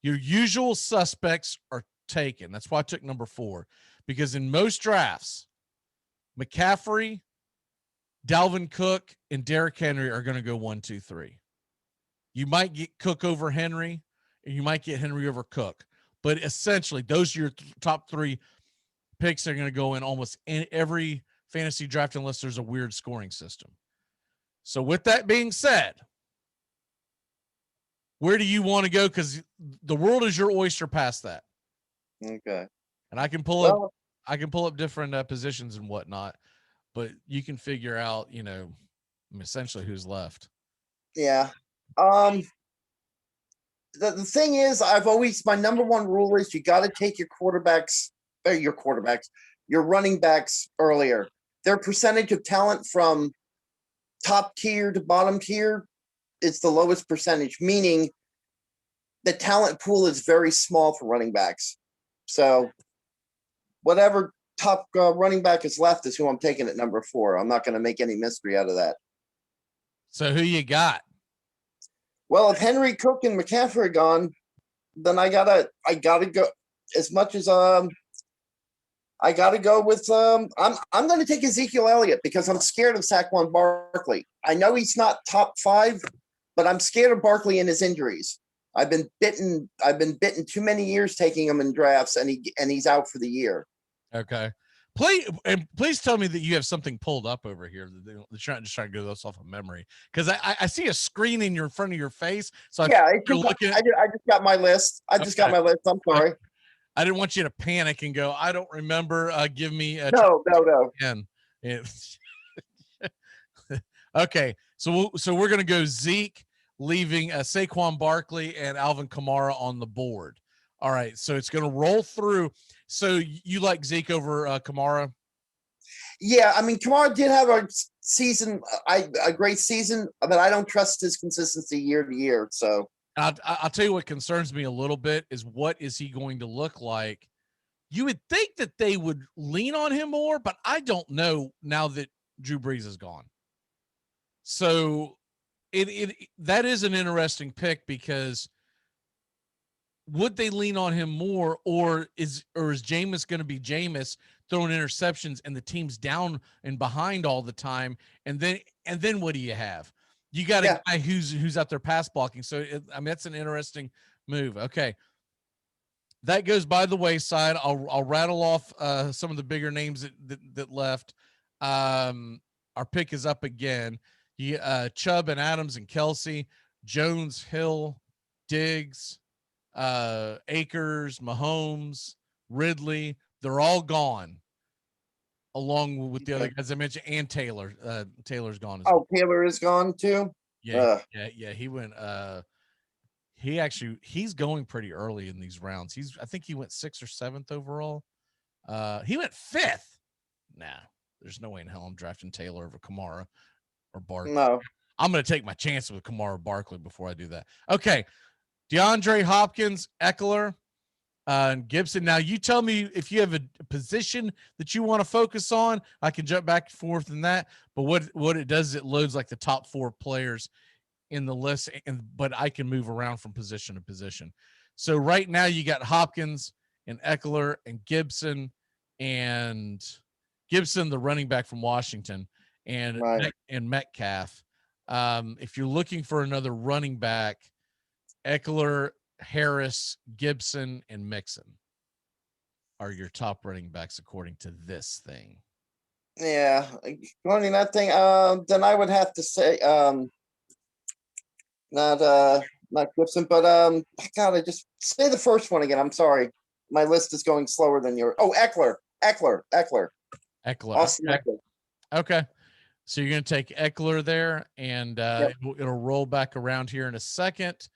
Your usual suspects are taken. That's why I took number 4, because in most drafts, McCaffrey, Dalvin Cook, and Derrick Henry are going to go 1, 2, 3. You might get Cook over Henry, and you might get Henry over Cook. But essentially, those are your top 3 picks that are going to go in almost in every fantasy draft unless there's a weird scoring system. So with that being said, where do you want to go? Because the world is your oyster past that. Okay. And I can pull up different positions and whatnot, but you can figure out, essentially who's left. Yeah. The thing is, my number one rule is you got to take your running backs earlier. Their percentage of talent from top tier to bottom tier is the lowest percentage, meaning the talent pool is very small for running backs. So whatever top running back is left is who I'm taking at number 4. I'm not going to make any mystery out of that. So who you got? Well, if Henry, Cook, and McCaffrey are gone, then I gotta go. As much as I gotta go with I'm going to take Ezekiel Elliott because I'm scared of Saquon Barkley. I know he's not top 5, but I'm scared of Barkley and his injuries. I've been bitten too many years taking him in drafts, and he's out for the year. Okay. Please tell me that you have something pulled up over here. They're trying to go this off of memory, because I see a screen in your front of your face. So Yeah, I just got my list. I just got my list. I'm sorry. I didn't want you to panic and go, I don't remember. Give me a no. Again. Okay, so we're gonna go Zeke, leaving Saquon Barkley and Alvin Kamara on the board. All right, so it's gonna roll through. So you like Zeke over Kamara? Yeah, I mean, Kamara did have a season, a great season, but I don't trust his consistency year to year. So I'll tell you what concerns me a little bit is what is he going to look like? You would think that they would lean on him more, but I don't know now that Drew Brees is gone. So that is an interesting pick, because would they lean on him more, or is Jameis going to be Jameis throwing interceptions and the team's down and behind all the time? And then what do you have? You got a guy who's out there pass blocking. So I mean, that's an interesting move. Okay. That goes by the wayside. I'll rattle off some of the bigger names that left. Our pick is up again. Chubb and Adams and Kelsey, Jones, Hill, Diggs, Akers, Mahomes, Ridley. They're all gone, along with the other guys I mentioned, and Taylor. Taylor's gone as well. Taylor is gone too. Yeah. He went. He's going pretty early in these rounds. I think he went 6th or 7th overall. He went 5th. Nah, there's no way in hell I'm drafting Taylor over Kamara or Barkley. No. I'm going to take my chances with Kamara or Barkley before I do that. Okay. DeAndre Hopkins, Eckler, and Gibson. Now you tell me if you have a position that you want to focus on. I can jump back and forth in that. But what it does is it loads like the top 4 players in the list, but I can move around from position to position. So right now you got Hopkins and Eckler and Gibson, the running back from Washington, and Metcalf. If you're looking for another running back, Eckler, Harris, Gibson, and Mixon are your top running backs according to this thing. Yeah, running that thing. Then I would have to say, not Gibson, but God, I just say the first one again. I'm sorry, my list is going slower than yours. Oh, Eckler. Austin Eckler. Okay, so you're going to take Eckler there, and it'll roll back around here in a second.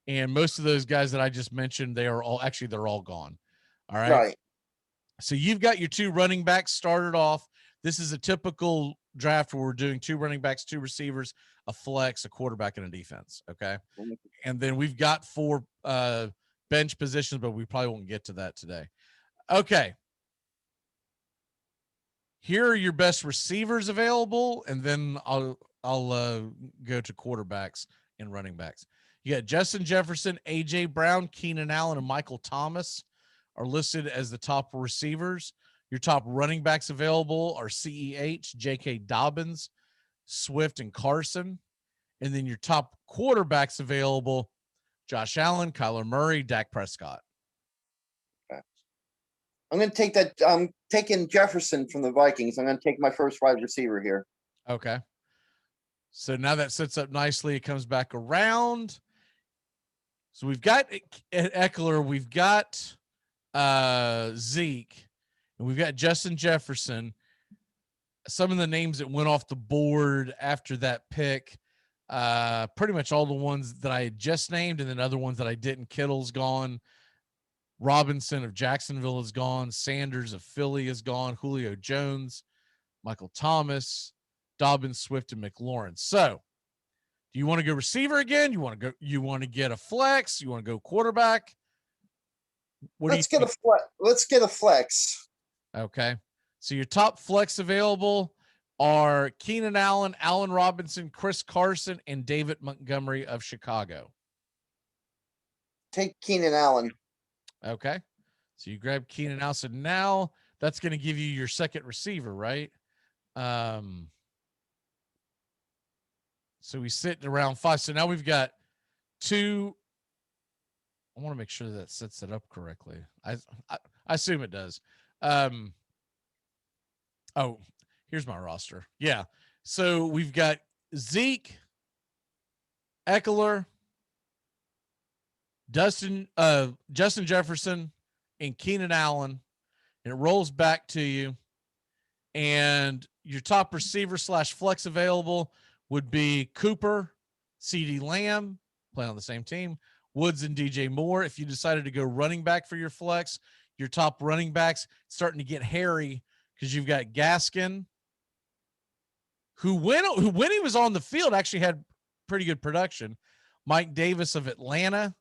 And most of those guys that I just mentioned, they're all gone. All right. Right. So you've got your 2 running backs started off. This is a typical draft where we're doing 2 running backs, 2 receivers, a flex, a quarterback, and a defense. Okay. And then we've got 4 bench positions, but we probably won't get to that today. Okay. Here are your best receivers available, and then I'll go to quarterbacks and running backs. You got Justin Jefferson, A.J. Brown, Keenan Allen, and Michael Thomas are listed as the top receivers. Your top running backs available are CEH, J.K. Dobbins, Swift, and Carson. And then your top quarterbacks available, Josh Allen, Kyler Murray, Dak Prescott. I'm going to take that. I'm taking Jefferson from the Vikings. I'm going to take my first wide receiver here. Okay. So now that sets up nicely. It comes back around. So we've got Eckler, we've got Zeke, and we've got Justin Jefferson. Some of the names that went off the board after that pick, pretty much all the ones that I had just named, and then other ones that I didn't. Kittle's gone. Robinson of Jacksonville is gone. Sanders of Philly is gone. Julio Jones, Michael Thomas, Dobbins, Swift, and McLaurin. So do you want to go receiver again? You want to get a flex? You want to go quarterback? Let's get a flex. Okay. So your top flex available are Keenan Allen, Allen Robinson, Chris Carson, and David Montgomery of Chicago. Take Keenan Allen. Okay. So you grab Keenan Allen. So now that's going to give you your second receiver, right? So we sit around 5. So now we've got 2. I want to make sure that sets it up correctly. I assume it does. Oh, here's my roster. Yeah. So we've got Zeke, Eckler, Justin Jefferson, and Keenan Allen. And it rolls back to you. And your top receiver / flex available would be Cooper, CeeDee Lamb, playing on the same team, Woods and DJ Moore. If you decided to go running back for your flex, your top running backs starting to get hairy because you've got Gaskin, who when he was on the field actually had pretty good production. Mike Davis of Atlanta,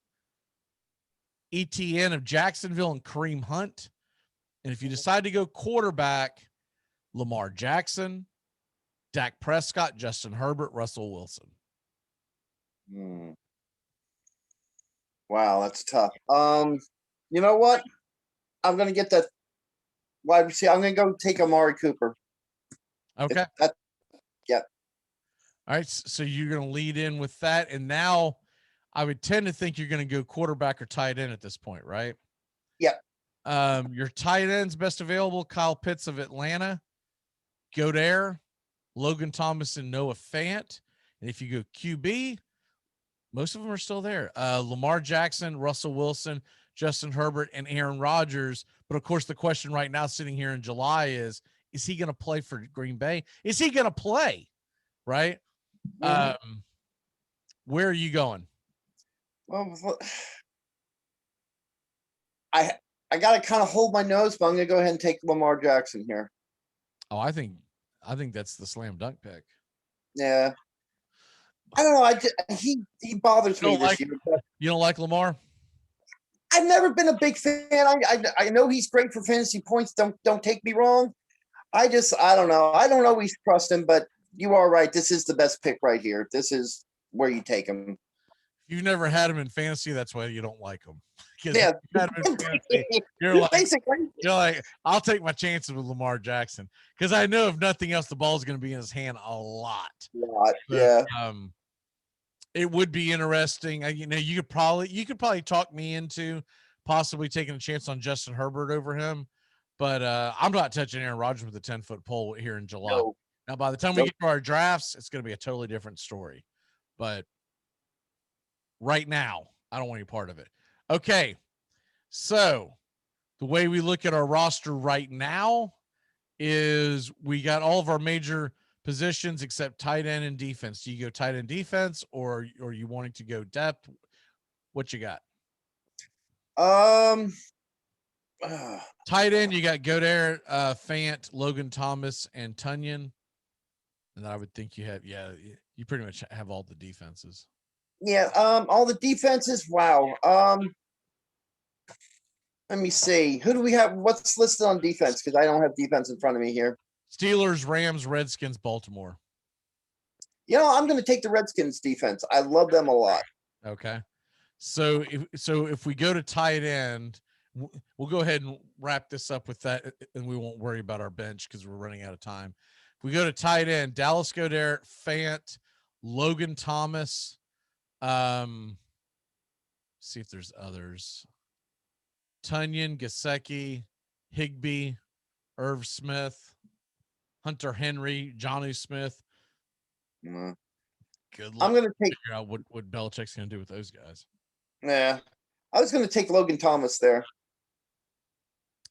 ETN of Jacksonville, and Kareem Hunt. And if you decide to go quarterback, Lamar Jackson, Dak Prescott, Justin Herbert, Russell Wilson. Wow, that's tough. You know what? I'm gonna get that wide receiver. I'm gonna go take Amari Cooper. Okay. Yeah. All right. So you're going to lead in with that. And now I would tend to think you're going to go quarterback or tight end at this point, right? Yeah. Your tight ends best available, Kyle Pitts of Atlanta, Godare, Logan Thomas, and Noah Fant. And if you go QB, most of them are still there. Lamar Jackson, Russell Wilson, Justin Herbert, and Aaron Rodgers. But of course, the question right now sitting here in July is he going to play for Green Bay? Is he going to play? Right? Where are you going? Well, I got to kind of hold my nose, but I'm going to go ahead and take Lamar Jackson here. Oh, I think that's the slam dunk pick. Yeah. I don't know. He bothers me this year. You don't like Lamar? I've never been a big fan. I know he's great for fantasy points. Don't take me wrong. I don't know. I don't always trust him, but you are right. This is the best pick right here. This is where you take him. If you've never had him in fantasy, that's why you don't like him. Yeah. You're like, I'll take my chances with Lamar Jackson because I know if nothing else, the ball's going to be in his hand a lot. Yeah. It would be interesting. You could probably talk me into possibly taking a chance on Justin Herbert over him, but I'm not touching Aaron Rodgers with a 10-foot pole here in July. No. Now, by the time we get to our drafts, it's going to be a totally different story. But right now, I don't want any part of it. Okay, so the way we look at our roster right now is we got all of our major positions except tight end and defense. Do you go tight end defense or are you wanting to go depth? What you got? Tight end, you got Godare, Fant, Logan Thomas, and Tunyon. And I would think you have, you pretty much have all the defenses. Yeah, all the defenses. Wow. Let me see. Who do we have? What's listed on defense? Because I don't have defense in front of me here. Steelers, Rams, Redskins, Baltimore. I'm going to take the Redskins defense. I love them a lot. Okay. So if we go to tight end, we'll go ahead and wrap this up with that, and we won't worry about our bench because we're running out of time. If we go to tight end, Dallas Goedert, Fant, Logan Thomas. See if there's others. Tunyon, Gesicki, Higbee, Irv Smith, Hunter Henry, Jonnu Smith. Good luck. I'm going to take. Figure out what Belichick's going to do with those guys. Yeah, I was going to take Logan Thomas there.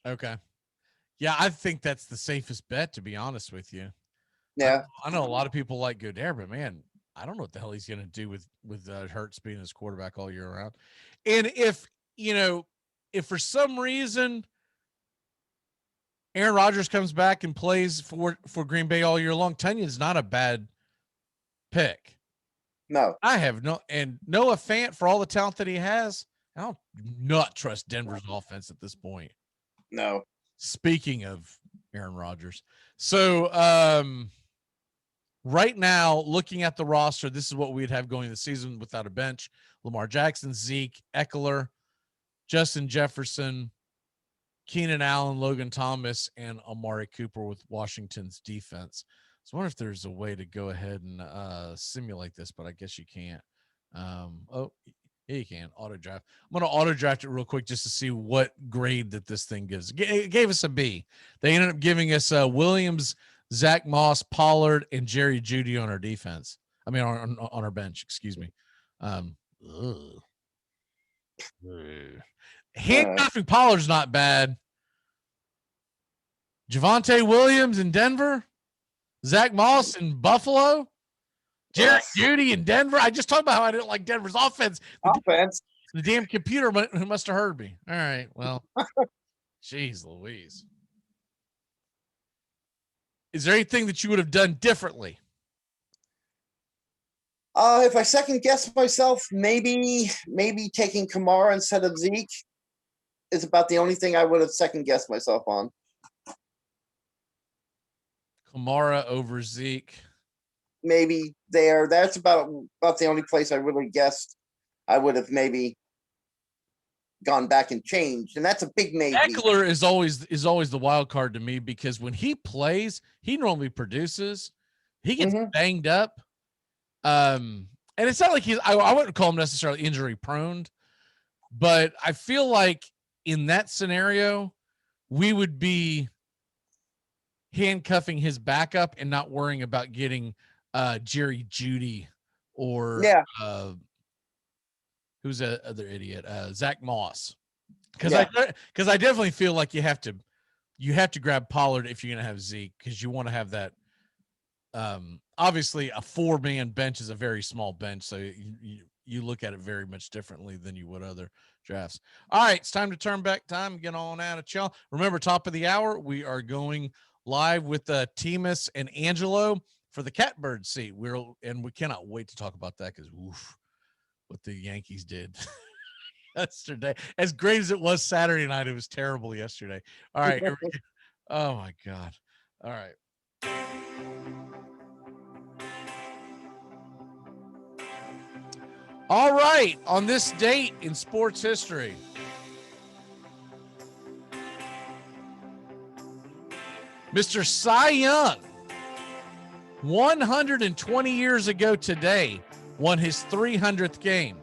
Okay. Yeah, I think that's the safest bet, to be honest with you. Yeah. I know a lot of people like Goedert, but man, I don't know what the hell he's going to do with Hurts being his quarterback all year round. And if for some reason Aaron Rodgers comes back and plays for Green Bay all year long, Tunyon's not a bad pick. No. I have and Noah Fant, for all the talent that he has, I don't not trust Denver's offense at this point. No. Speaking of Aaron Rodgers. So right now, looking at the roster, this is what we'd have going the season without a bench. Lamar Jackson, Zeke, Eckler, Justin Jefferson, Keenan Allen, Logan Thomas, and Amari Cooper with Washington's defense. So I wonder if there's a way to go ahead and simulate this, but I guess you can't. Yeah, you can auto draft. I'm going to auto draft it real quick just to see what grade that this thing gives. It gave us a B. They ended up giving us Williams, Zach Moss, Pollard, and Jerry Jeudy on our defense. I mean, on our bench, excuse me. Handcuffing Pollard's not bad. Javonte Williams in Denver, Zach Moss in Buffalo, Jerry Jeudy in Denver. I just talked about how I didn't like Denver's offense. The damn computer must have heard me. All right, well, jeez Louise. Is there anything that you would have done differently? If I second guess myself, maybe taking Kamara instead of Zeke is about the only thing I would have second guessed myself on. Kamara over Zeke. Maybe there. That's about the only place I really guessed I would have maybe gone back and changed, and that's a big maybe. Eckler is always the wild card to me because when he plays, he normally produces. He gets banged up. And it's not like I wouldn't call him necessarily injury prone, but I feel like in that scenario, we would be handcuffing his backup and not worrying about getting Jerry Jeudy or who's the other idiot? Zach Moss. Because I definitely feel like you have to grab Pollard if you're gonna have Zeke, because you want to have that. Obviously, a 4-man bench is a very small bench, so you look at it very much differently than you would other drafts. All right, it's time to turn back time and get on out of y'all. Remember, top of the hour, we are going live with Timus and Angelo for the Catbird seat. We cannot wait to talk about that because what the Yankees did yesterday. As great as it was Saturday night, it was terrible yesterday. All right. Oh my God. All right. All right, on this date in sports history, Mr. Cy Young, 120 years ago today, won his 300th game.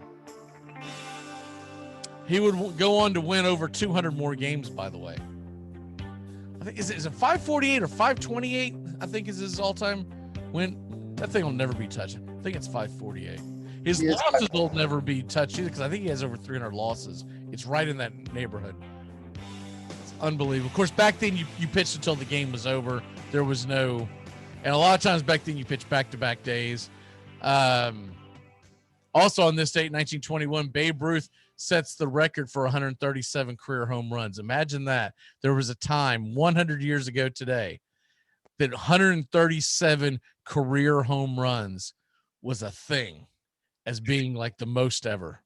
He would go on to win over 200 more games, by the way. I think is it 548 or 528? I think is his all-time win. That thing will never be touched. I think it's 548. His losses will never be touched either because I think he has over 300 losses. It's right in that neighborhood. It's unbelievable. Of course, back then you pitched until the game was over. There was no, and a lot of times back then you pitched back-to-back days. Also on this date, 1921, Babe Ruth sets the record for 137 career home runs. Imagine that. There was a time 100 years ago today that 137 career home runs was a thing, as being like the most ever,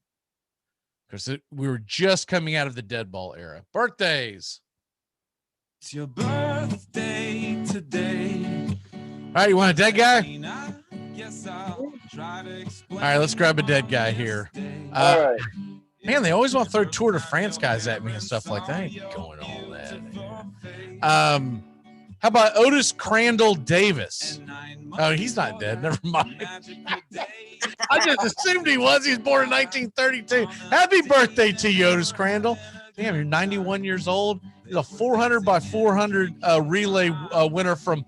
because we were just coming out of the dead ball era. Birthdays. It's your birthday today. All right, you want a dead guy? All right, let's grab a dead guy here. All right. Man, they always want to throw Tour de France guys at me and stuff like that. I ain't going all that. How about Otis Crandall Davis? Oh, he's not dead. Never mind. I just assumed he was. He was born in 1932. Happy birthday to you, Otis Crandall. Damn, you're 91 years old. He's a 400 by 400 relay winner from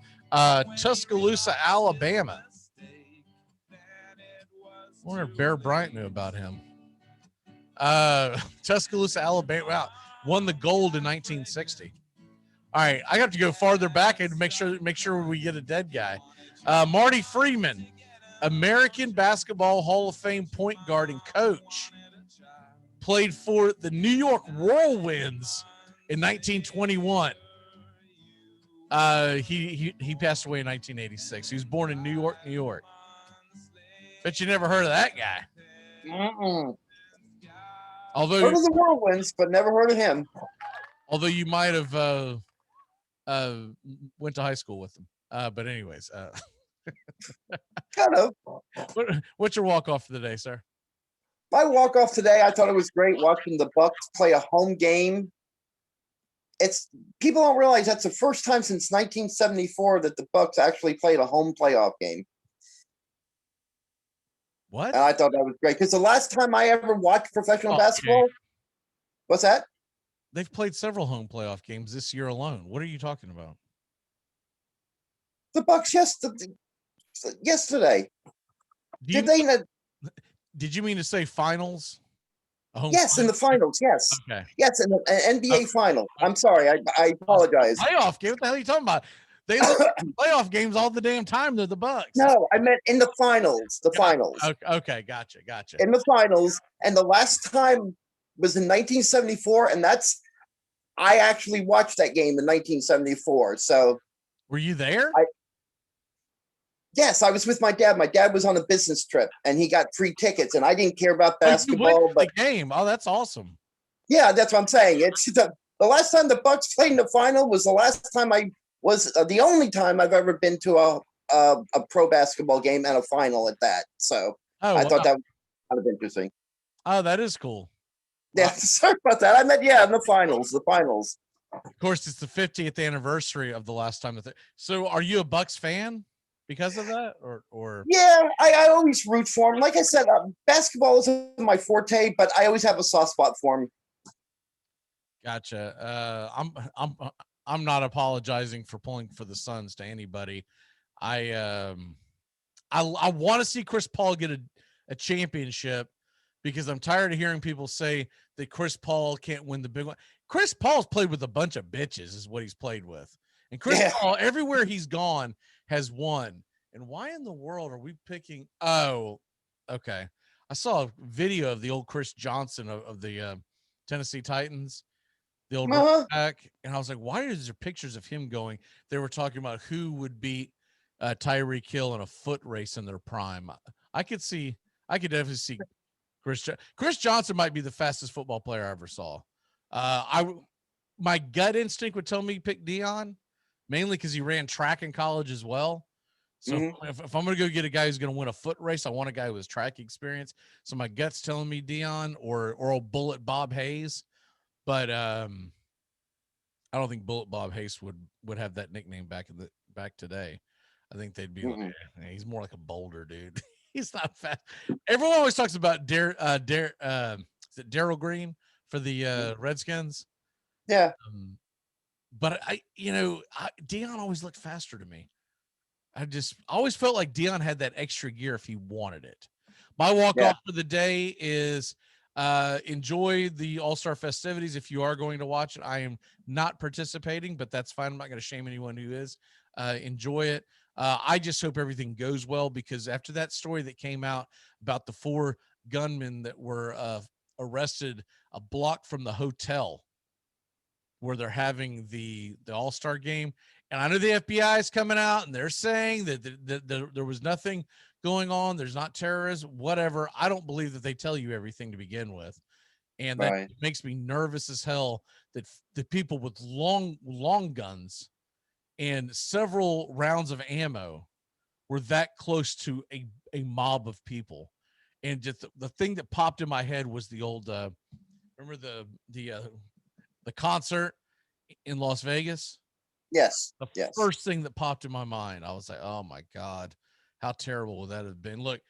Tuscaloosa, Alabama. I wonder if Bear Bryant knew about him. Tuscaloosa, Alabama, won the gold in 1960. All right, I have to go farther back and make sure we get a dead guy. Marty Freeman, American Basketball Hall of Fame point guard and coach, played for the New York Whirlwinds in 1921. He passed away in 1986. He was born in New York, New York. Bet you never heard of that guy. Although heard of the Whirlwinds, but never heard of him. Although you might have went to high school with him. But anyways, kind of. What's your walk-off for the day, sir? My walk-off today, I thought it was great watching the Bucks play a home game. People don't realize that's the first time since 1974 that the Bucks actually played a home playoff game. What? And I thought that was great because the last time I ever watched professional basketball, what's that? They've played several home playoff games this year alone. What are you talking about? The Bucks yesterday. Did they not? Did you mean to say finals? Yes, in the finals. Yes. Okay. Yes, in the NBA final. I'm sorry. I apologize. Playoff game? What the hell are you talking about? They lose playoff games all the damn time. They're the Bucks. No, I meant in the finals. The finals. Okay, gotcha. In the finals, and the last time was in 1974, and I actually watched that game in 1974. So, were you there? Yes, I was with my dad. My dad was on a business trip, and he got free tickets, and I didn't care about basketball. You went to the game. Oh, that's awesome. Yeah, that's what I'm saying. It's the last time the Bucks played in the final was the last time the only time I've ever been to a pro basketball game and a final at that. So I thought that was kind of interesting. Oh, that is cool. Yeah, sorry about that. I meant in the finals. Of course, it's the 50th anniversary of the last time. So, are you a Bucks fan because of that, or? Yeah, I always root for him. Like I said, basketball isn't my forte, but I always have a soft spot for him. Gotcha. I'm not apologizing for pulling for the Suns to anybody. I want to see Chris Paul get a championship because I'm tired of hearing people say that Chris Paul can't win the big one. Chris Paul's played with a bunch of bitches is what he's played with. And Chris Paul, everywhere he's gone, has won. And why in the world are we picking? Oh, okay. I saw a video of the old Chris Johnson of the Tennessee Titans, the old running back, and I was like, why is there pictures of him going? They were talking about who would beat Tyreek Hill in a foot race in their prime. I could definitely see Chris Johnson might be the fastest football player I ever saw. My gut instinct would tell me pick Deion, mainly because he ran track in college as well. So if I'm going to go get a guy who's going to win a foot race, I want a guy with track experience. So my gut's telling me Deion or old Bullet Bob Hayes. But I don't think Bullet Bob Hayes would have that nickname back today. I think they'd be like, he's more like a boulder dude. He's not fast. Everyone always talks about Darryl Green for the Redskins. Yeah. But Deion always looked faster to me. I always felt like Deion had that extra gear if he wanted it. My walk-off for the day is enjoy the All-Star festivities. If you are going to watch it, I am not participating, but that's fine. I'm not going to shame anyone who is. Enjoy it. I just hope everything goes well, because after that story that came out about the 4 gunmen that were arrested a block from the hotel where they're having the All-Star game. And I know the FBI is coming out and they're saying that there was nothing going on. There's not terrorism, whatever. I don't believe that they tell you everything to begin with. And that makes me nervous as hell that the people with long guns and several rounds of ammo were that close to a mob of people. And just the thing that popped in my head was the old, remember the concert in Las Vegas? Yes. The first thing that popped in my mind, I was like, oh my God, how terrible would that have been? Look,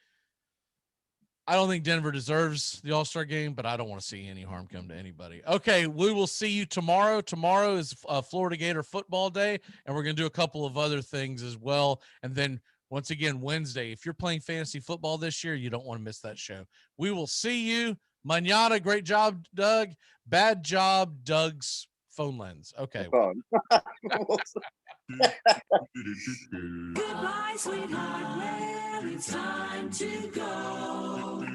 I don't think Denver deserves the All-Star game, but I don't want to see any harm come to anybody. Okay, we will see you tomorrow. Tomorrow is Florida Gator football day, and we're going to do a couple of other things as well. And then once again, Wednesday, if you're playing fantasy football this year, you don't want to miss that show. We will see you. Mañana. Great job, Doug. Bad job, Doug's phone lens. Okay. Goodbye, sweetheart. Well, it's time to go.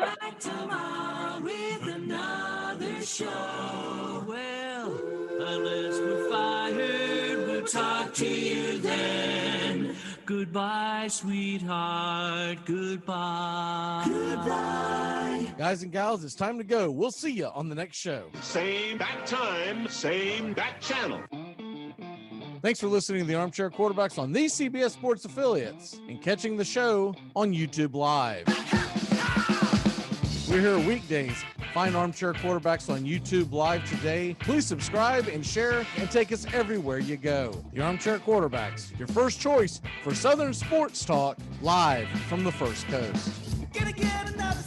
Back tomorrow with another show. Well, unless we're fired, we'll talk to you then. Goodbye, sweetheart. Goodbye. Goodbye. Guys and gals, it's time to go. We'll see you on the next show. Same bat time, same bat channel. Thanks for listening to the Armchair Quarterbacks on these CBS Sports affiliates and catching the show on YouTube Live. We're here weekdays. Find Armchair Quarterbacks on YouTube Live today. Please subscribe and share and take us everywhere you go. The Armchair Quarterbacks, your first choice for Southern sports talk, live from the First Coast. Gonna get another